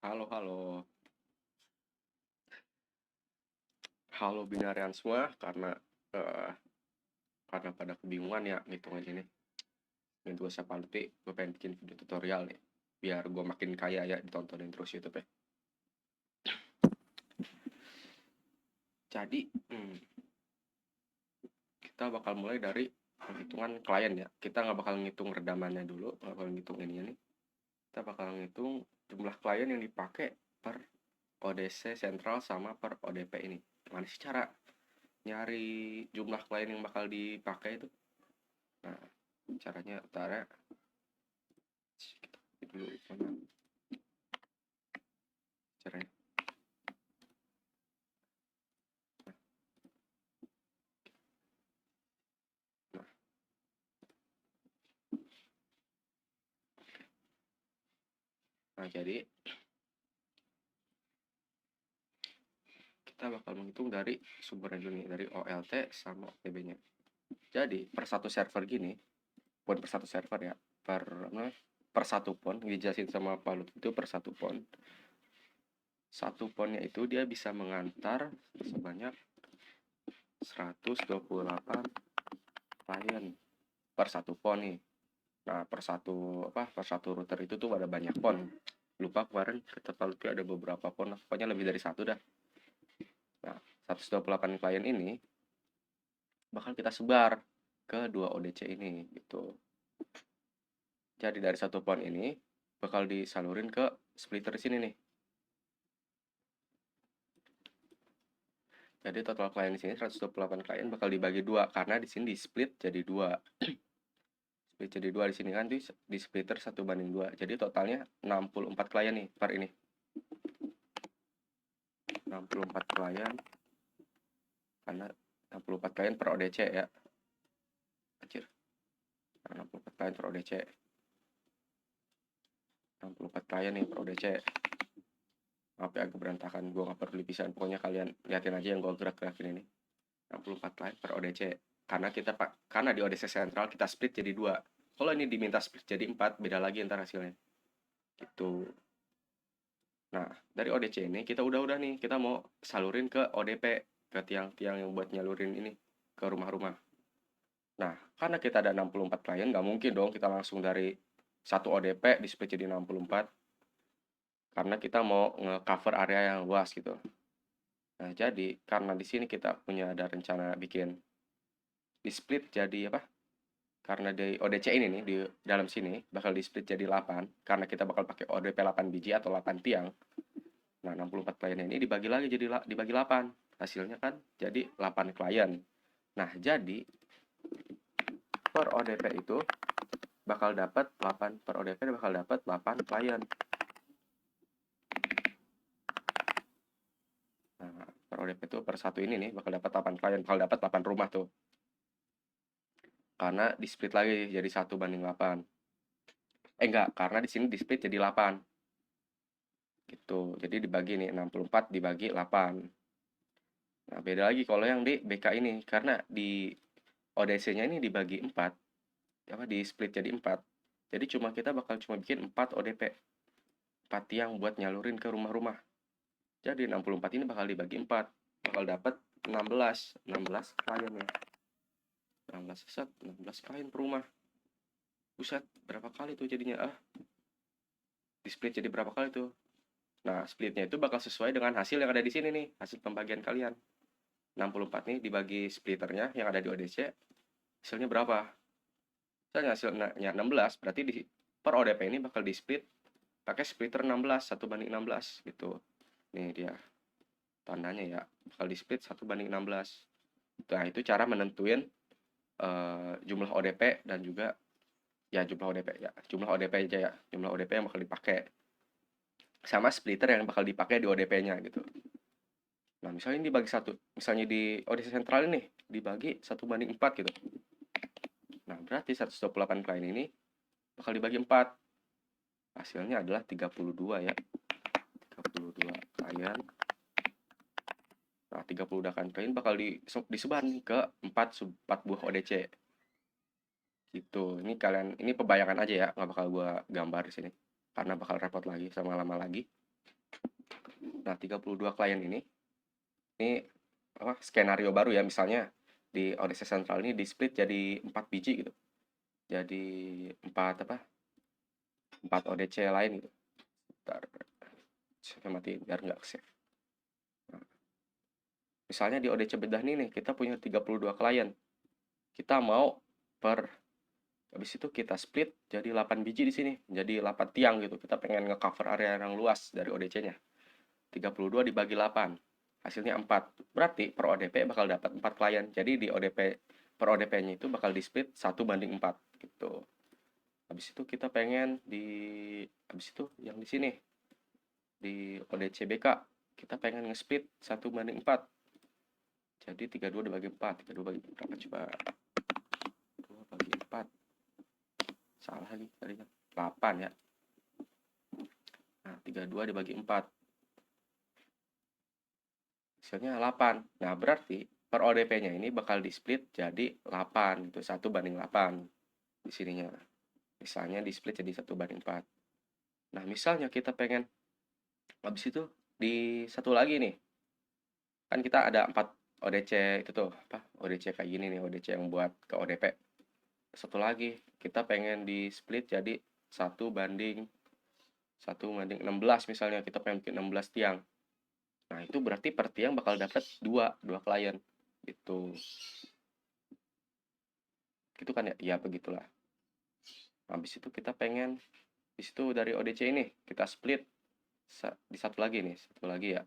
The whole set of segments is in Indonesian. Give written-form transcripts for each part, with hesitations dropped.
Halo, halo. Halo binarian semua, eh, karena pada kebingungan ya ngitungin ini. Ini gue siapa nanti, gue pengen bikin video tutorial nih. Biar gue makin kaya ya ditontonin terus YouTube ya. Jadi, kita bakal mulai dari penghitungan klien ya. Kita nggak bakal ngitung redamannya dulu, nggak bakal ngitung ini nih. Kita bakal ngitung jumlah klien yang dipakai per ODC sentral sama per ODP ini. Gimana sih cara nyari jumlah klien yang bakal dipakai itu? Nah, caranya utara dulu mana caranya. Nah, jadi kita bakal menghitung dari sumbernya dulu nih, dari OLT sama OTB-nya. Jadi per satu server gini, bukan per satu server ya, per satu pon, dijelasin sama Pak Lut itu per satu pon. Satu ponnya itu dia bisa mengantar sebanyak 128 klien per satu pon nih. Nah, per satu router itu tuh ada banyak pon. Lupa kemarin kata Pak Lut ada beberapa pon, pokoknya lebih dari satu dah. Nah, 128 klien ini bakal kita sebar ke dua ODC ini gitu. Jadi dari satu pon ini bakal disalurin ke splitter di sini nih. Jadi total klien di sini 128 klien bakal dibagi dua karena di sini di split jadi dua. Split jadi dua di sini kan di splitter 1:2. Jadi totalnya 64 klien nih per ini. 64 klien karena 64 klien per ODC ya. Anjir. 64 klien per ODC. 64 klien nih per ODC. Maaf ya agak berantakan, gue gak perlu dipisahin, pokoknya kalian liatin aja yang gue gerak-gerakin ini. 64 klien per ODC karena di ODC sentral kita split jadi dua. Kalau ini diminta split jadi 4, beda lagi ntar hasilnya gitu. Nah, dari ODC ini kita udah nih, kita mau salurin ke ODP, ke tiang-tiang yang buat nyalurin ini ke rumah-rumah. Nah, karena kita ada 64 klien, nggak mungkin dong kita langsung dari satu ODP di split jadi 64, karena kita mau nge-cover area yang luas gitu. Nah, jadi karena di sini kita punya ada rencana bikin di split jadi apa? Karena di ODC ini nih di dalam sini bakal di split jadi 8 karena kita bakal pakai ODP 8 biji atau 8 tiang. Nah, 64 klien ini dibagi lagi jadi dibagi 8. Hasilnya kan jadi 8 klien. Nah, jadi per ODP itu bakal dapat 8 per ODP bakal dapat 8 klien. Nah, per ODP itu per satu ini nih bakal dapat 8 klien, bakal dapat 8 rumah tuh. Karena di split lagi jadi 1:8. Enggak, karena di sini di split jadi 8. Gitu. Jadi dibagi nih 64 dibagi 8. Nah, beda lagi kalau yang di BK ini karena di ODC-nya ini dibagi 4. Apa di split jadi 4. Jadi kita bakal bikin 4 ODP. 4 tiang buat nyalurin ke rumah-rumah. Jadi 64 ini bakal dibagi 4. Bakal dapat 16 klien ya. 16 klien per rumah. Buset, berapa kali tuh jadinya? Di split jadi berapa kali tuh? Nah, splitnya itu bakal sesuai dengan hasil yang ada di sini nih, hasil pembagian kalian. 64 nih dibagi splitternya yang ada di ODC, hasilnya berapa? Misalnya hasilnya 16, berarti per ODP ini bakal di split pakai splitter 16, 1:16 gitu. Nih dia tandanya ya, bakal di split 1:16. Nah, itu cara menentuin jumlah ODP dan juga ya jumlah ODP aja ya, jumlah ODP yang bakal dipakai sama splitter yang bakal dipakai di ODP-nya gitu. Nah, misalnya ini dibagi satu, misalnya di ODC sentral ini dibagi 1:4 gitu. Nah, berarti 128 klien ini bakal dibagi 4. Hasilnya adalah 32 ya. 32 klien. Nah, 32 klien bakal disebar nih ke 4 buah ODC. Gitu. Ini pembayangan aja ya, nggak bakal gua gambar di sini. Karena bakal repot lagi sama lama lagi. Nah, 32 klien ini apa, skenario baru ya, misalnya di ODC sentral ini di split jadi 4 biji gitu. Jadi 4 apa? 4 ODC lain gitu. Bentar, saya matiin biar nggak save. Nah, misalnya di ODC bedah nih kita punya 32 klien. Kita mau habis itu kita split jadi 8 biji di sini. Jadi 8 tiang gitu. Kita pengen nge-cover area yang luas dari ODC-nya. 32 dibagi 8. Hasilnya 4. Berarti per ODP bakal dapat 4 klien. Jadi di ODP per ODP-nya itu bakal di split 1/4 gitu. Habis itu kita pengen habis itu yang di sini di ODC BK kita pengen nge-split 1/4. Jadi 32 dibagi 4. 32 bagi berapa coba? 2 bagi 4. Salah lagi tadinya. 8 ya. Nah, 32 dibagi 4. Hasilnya 8. Nah, berarti per ODP-nya ini bakal di split jadi 8 gitu, 1/8 di sininya. Misalnya di split jadi 1/4. Nah, misalnya kita pengen habis itu di satu lagi nih. Kan kita ada 4 ODC itu tuh, apa? ODC kayak gini nih, ODC yang buat ke ODP. Satu lagi, kita pengen di split jadi 1/16 misalnya, kita pengen bikin 16 tiang. Nah, itu berarti per tiang bakal dapat 2 klien gitu. Gitu kan ya? Ya begitulah. Habis itu kita pengen di situ dari ODC ini kita split di satu lagi nih, satu lagi ya.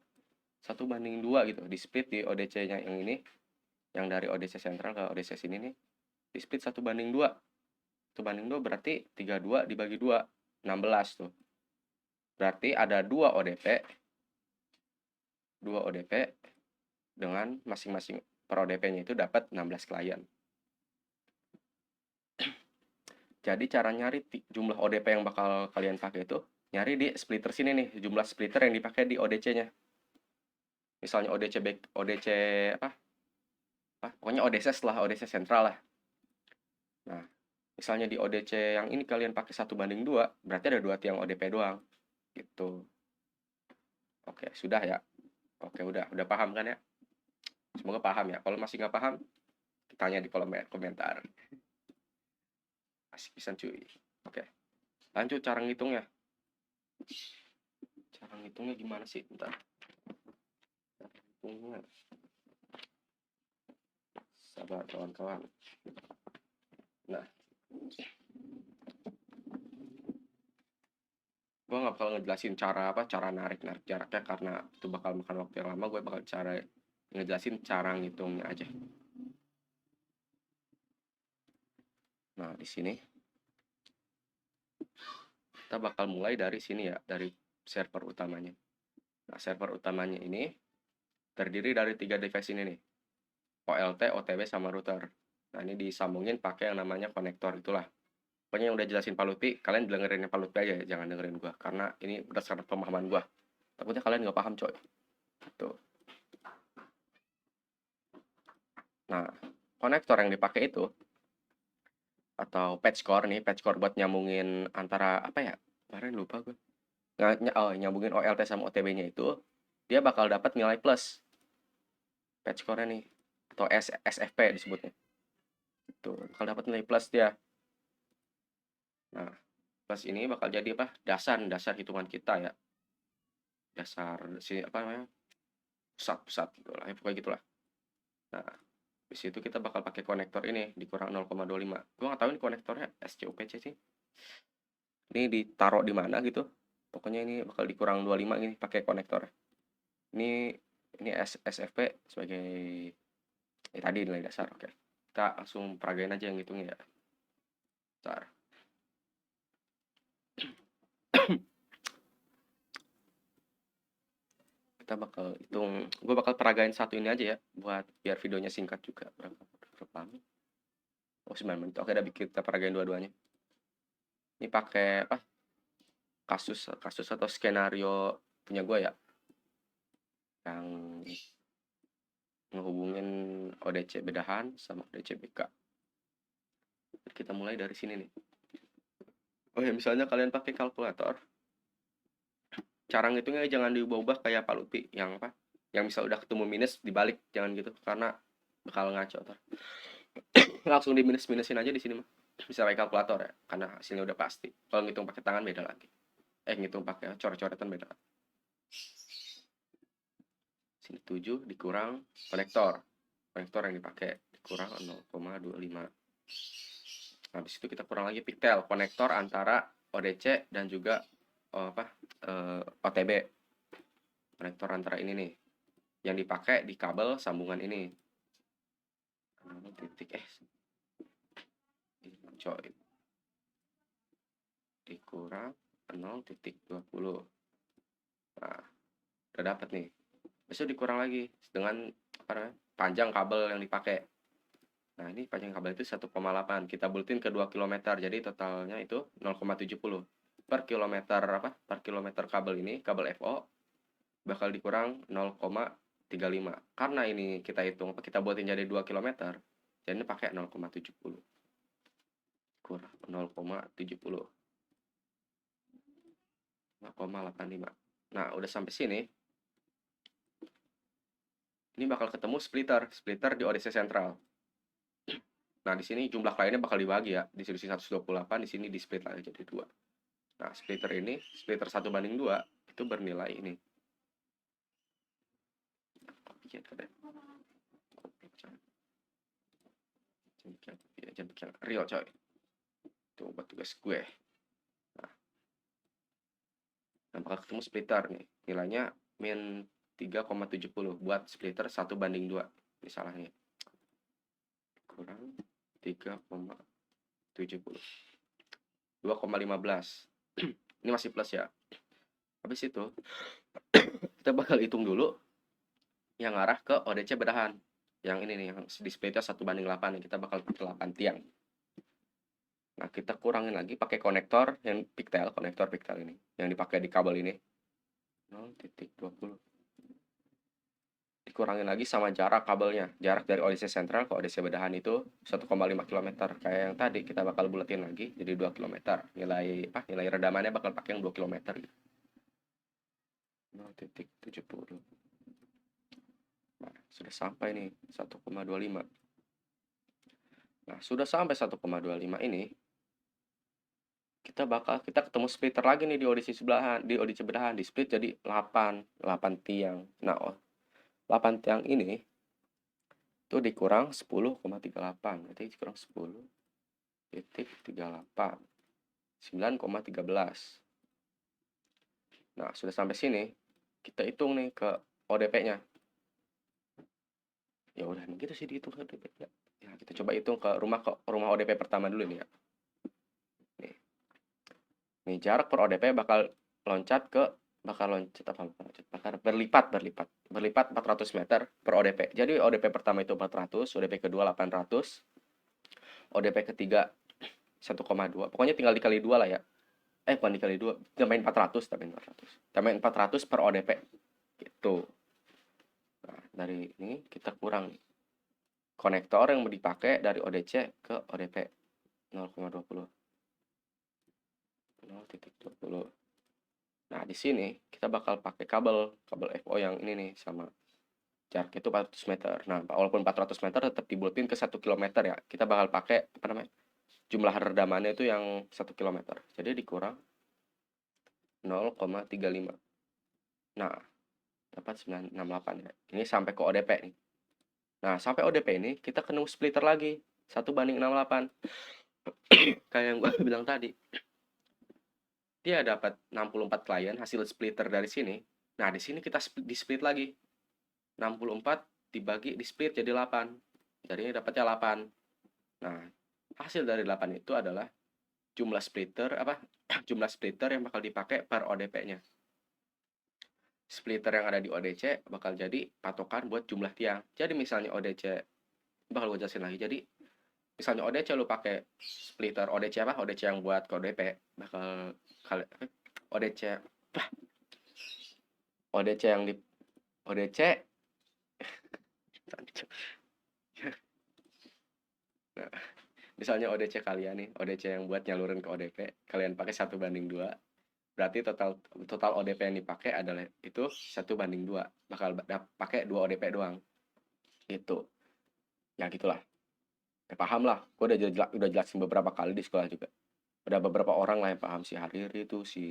1/2 gitu, di split di ODC-nya yang ini, yang dari ODC sentral ke ODC sini nih, di split 1/2. 1/2 berarti 32 dibagi 2, 16 tuh. Berarti ada 2 ODP dengan masing-masing per ODP-nya itu dapat 16 klien. Jadi cara nyari jumlah ODP yang bakal kalian pakai itu nyari di splitter sini nih, jumlah splitter yang dipakai di ODC-nya. Misalnya ODC apa? Pokoknya ODC setelah ODC sentral lah. Nah, misalnya di ODC yang ini kalian pakai 1/2, berarti ada 2 tiang ODP doang. Gitu. Oke, sudah ya. Oke, udah paham kan ya? Semoga paham ya. Kalau masih nggak paham, tanya di kolom komentar. Asik pisan cuy. Oke, lanjut cara ngitungnya. Cara ngitungnya gimana sih? Bentar. Cara ngitungnya. Sabar kawan-kawan. Nah, gue nggak bakal ngejelasin cara narik jaraknya karena itu bakal makan waktu yang lama. Gue bakal ngejelasin cara ngitungnya aja. Nah, di sini kita bakal mulai dari sini ya, dari server utamanya. Nah, server utamanya ini terdiri dari 3 device ini nih, OLT, OTW, sama router. Nah, ini disambungin pakai yang namanya konektor itulah. Pokoknya yang udah jelasin Pak Lutfi, kalian dengerin Pak Lutfi aja ya, jangan dengerin gua, karena ini berdasarkan pemahaman gua. Takutnya kalian nggak paham coy. Tuh. Nah, konektor yang dipakai itu atau patch core buat nyambungin antara apa ya? Kemarin lupa gue. Nyambungin OLT sama OTW-nya itu, dia bakal dapat nilai plus. Patch core-nya nih atau SFP disebutnya. Itu bakal dapat nilai plus dia. Nah, plus ini bakal jadi apa? Dasar hitungan kita ya. Dasar apa namanya? Pusat gitu lah. Ya, pokoknya gitulah. Nah, di situ kita bakal pakai konektor ini dikurang 0,25. Gua nggak tahu ini konektornya SCUPC sih. Ini ditaruh di mana gitu. Pokoknya ini bakal dikurang 25 ini pakai konektor. Ini SFP sebagai tadi nilai dasar. Oke. Kita langsung peragain aja yang hitungnya ya. Bentar. Kita bakal hitung, gue bakal peragain satu ini aja ya buat biar videonya singkat juga. Berapa lama? Oh, 9 menit. Oke, udah bikin kita peragain dua-duanya. Ini pakai apa? Kasus atau skenario punya gue ya, yang ngehubungin ODC bedahan sama ODC BK. Kita mulai dari sini nih. Oh ya, misalnya kalian pakai kalkulator, cara ngitungnya jangan diubah-ubah kayak Pak Lutfi yang apa? Yang misal udah ketemu minus dibalik, jangan gitu karena bakal ngaco ntar. Langsung di minus-minusin aja di sini mah. Bisa pakai kalkulator ya, karena hasilnya udah pasti. Kalau ngitung pakai tangan beda lagi. Ngitung pakai coret-coretan beda. Sini 7 dikurang konektor. Konektor yang dipakai dikurang 0,25. Habis itu kita kurang lagi pigtail, konektor antara ODC dan juga OTB. Konektor antara ini nih yang dipakai di kabel sambungan ini. Coy. Dikurang 0,20. Nah, udah dapat nih. Besok dikurang lagi dengan panjang kabel yang dipakai. Nah, ini panjang kabel itu 1,8. Kita bulatin ke 2 km. Jadi totalnya itu 0,70. Per kilometer kabel ini, kabel FO bakal dikurang 0,35. Karena ini kita hitung kita buatin jadi 2 km. Jadi ini pakai 0,70. Kurang 0,70. 0,85. Nah, udah sampai sini. Ini bakal ketemu splitter di ODC sentral. Nah, di sini jumlah kliennya bakal dibagi ya. Di sini 128, di sini di split lagi jadi 2. Nah, splitter 1/2 itu bernilai ini. Jangan bikin real coy. Itu buat tugas gue. Nah, bakal ketemu splitter nih. Nilainya min 3,70 buat splitter 1/2 misalnya. Kurang 3,70. 2,15. Ini masih plus ya. Habis itu kita bakal hitung dulu yang arah ke ODC bedahan. Yang ini nih, yang displaynya 1/8 nih. Kita bakal pakai 8 tiang. Nah, kita kurangin lagi pakai konektor yang pigtail, konektor pigtail ini yang dipakai di kabel ini 0,20. Dikurangin lagi sama jarak kabelnya. Jarak dari ODC sentral ke ODC bedahan itu 1,5 km. Kayak yang tadi kita bakal bulatin lagi jadi 2 km. Nilai redamannya bakal pakai yang 2 km gitu. 0,70. Nah, sudah sampai nih 1,25. Nah, sudah sampai 1,25 ini kita ketemu splitter lagi nih di ODC bedahan, di split jadi 8 tiang. Nah, 8 tiang ini itu dikurang 10,38. Berarti dikurang 10,38. 9,13. Nah, sudah sampai sini kita hitung nih ke ODP-nya. Ya udah nih gitu sih dihitung ke ODP-nya. Ya, kita coba hitung ke rumah ODP pertama dulu nih ya. Nih jarak per ODP bakal berlipat 400 meter per ODP. Jadi ODP pertama itu 400, ODP kedua 800, ODP ketiga 1,2. Pokoknya tinggal dikali 2 lah ya. Bukan dikali 2, tambahin 400. Tambahin 400 per ODP. Gitu. Nah, dari ini kita kurang nih. Konektor yang mau dipakai dari ODC ke ODP 0,20. 0,20. Nah, di sini kita bakal pakai kabel FO yang ini nih sama jaraknya itu 400 meter. Nah, walaupun 400 meter tetap dibulatin ke 1 km ya. Kita bakal pakai jumlah redamannya itu yang 1 km. Jadi dikurang 0,35. Nah, dapat 968 ya. Ini sampai ke ODP nih. Nah, sampai ODP ini kita ketemu splitter lagi 1/68. Kayak yang gue bilang tadi. Dia dapat 64 klien hasil splitter dari sini. Nah, di sini kita di split lagi. 64 dibagi di split jadi 8. Jadinya dapatnya 8. Nah, hasil dari 8 itu adalah jumlah splitter yang bakal dipakai per ODP-nya. Splitter yang ada di ODC bakal jadi patokan buat jumlah tiang. Jadi misalnya ODC bakal gue jelasin lagi. Jadi misalnya ODC lu pakai splitter ODC yang buat ke ODP bakal ODC yang di ODC nah, misalnya ODC kalian nih, ODC yang buat nyalurin ke ODP, kalian pakai 1/2. Berarti total ODP yang dipakai adalah itu 1:2. Bakal pakai 2 ODP doang. Gitu. Ya gitulah. Ya paham lah. Gue udah jelasin beberapa kali di sekolah juga. Ada beberapa orang lah yang paham, si Hariri itu, si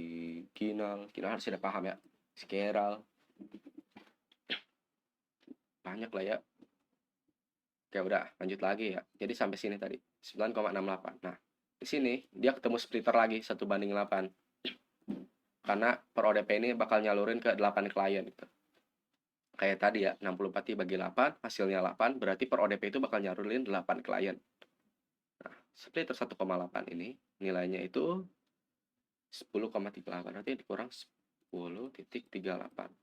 Kinal harus udah paham ya. Si Keral. Banyak lah ya. Oke, udah lanjut lagi ya. Jadi sampai sini tadi 9,68. Nah, di sini dia ketemu splitter lagi 1:8. Karena per ODP ini bakal nyalurin ke 8 klien gitu. Kayak tadi ya, 64 dibagi 8, hasilnya 8, berarti per ODP itu bakal nyalurin 8 klien. Nah, splitter 1,8 ini nilainya itu 10,38. Berarti dikurang 10,38.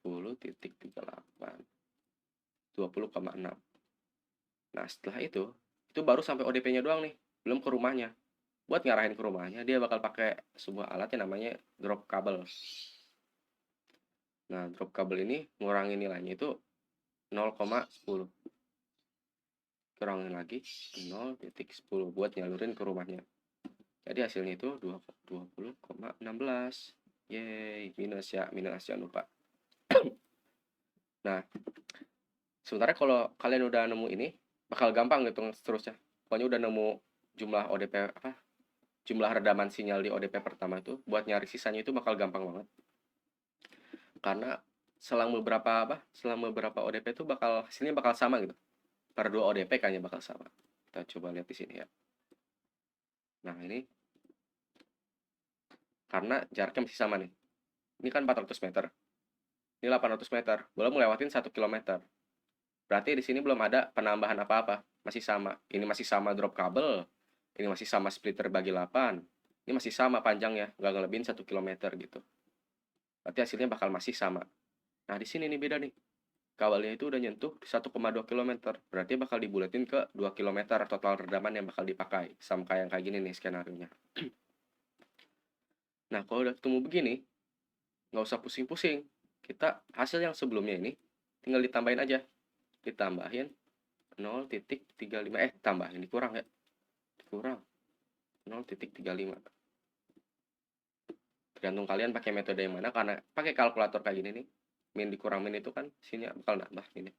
10,38. 20,6. Nah, setelah itu baru sampai ODP-nya doang nih, belum ke rumahnya. Buat ngarahin ke rumahnya, dia bakal pakai sebuah alat yang namanya drop kabel. Nah, drop kabel ini ngurangin nilainya itu 0,10. Kurangin lagi 0,10 buat nyalurin ke rumahnya. Jadi hasilnya itu 20,16. Yeay, minus ya, jangan lupa. Nah, sebenarnya kalau kalian udah nemu ini, bakal gampang gitu seterusnya. Pokoknya udah nemu jumlah ODP jumlah redaman sinyal di ODP pertama itu, buat nyari sisanya itu bakal gampang banget. Karena selang beberapa ODP itu hasilnya bakal sama gitu. Per 2 ODP kayaknya bakal sama. Kita coba lihat di sini ya. Nah, ini karena jaraknya masih sama nih. Ini kan 400 meter. Ini 800 meter. Belum ngelewatin 1 kilometer. Berarti di sini belum ada penambahan apa-apa. Masih sama. Ini masih sama drop kabel. Ini masih sama splitter bagi 8. Ini masih sama panjangnya. Nggak ngelebihin 1 kilometer gitu. Berarti hasilnya bakal masih sama. Nah, di sini nih beda nih. Kabelnya itu udah nyentuh 1,2 km. Berarti bakal dibulatin ke 2 km total redaman yang bakal dipakai. Sama kayak gini nih skenario-nya. Nah, kalau udah ketemu begini, nggak usah pusing-pusing. Kita hasil yang sebelumnya ini tinggal ditambahin aja. Ditambahin 0,35. Tambahin, dikurang ya. Dikurang 0,35. Tergantung kalian pakai metode yang mana. Karena pakai kalkulator kayak gini nih, min dikurang min itu kan sini bakal nambah ini.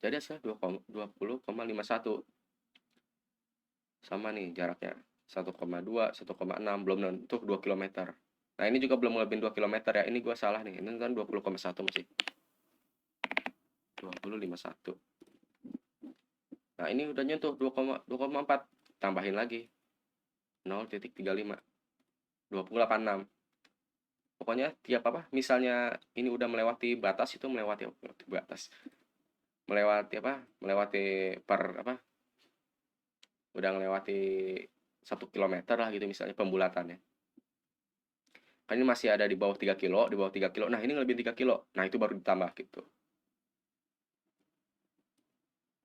Jadi hasilnya 20,51. Sama nih jaraknya. 1,2, 1,6, belum nentu 2 km. Nah, ini juga belum ngelebihin 2 km ya. Ini gua salah nih. Ini kan 20,1 masih. 20,51. Nah, ini udah nyentuh 2,4. Tambahin lagi. 0,35. 20,86. Pokoknya tiap misalnya ini udah melewati batas, itu melewati batas. Melewati udah melewati 1 kilometer lah gitu misalnya pembulatannya. Kan ini masih ada di bawah 3 kilo, di bawah 3 kilo. Nah, ini lebih 3 kilo. Nah, itu baru ditambah gitu.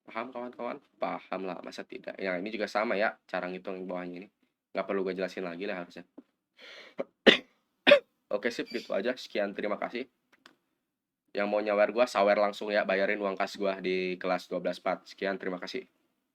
Paham kawan-kawan? Paham lah, masa tidak? Ya, ini juga sama ya, cara ngitung yang bawahnya ini. Nggak perlu gue jelasin lagi lah harusnya. Oke, sip, gitu aja. Sekian, terima kasih. Yang mau nyawer gue, sawer langsung ya, bayarin uang kas gue di kelas 12.4. Sekian, terima kasih.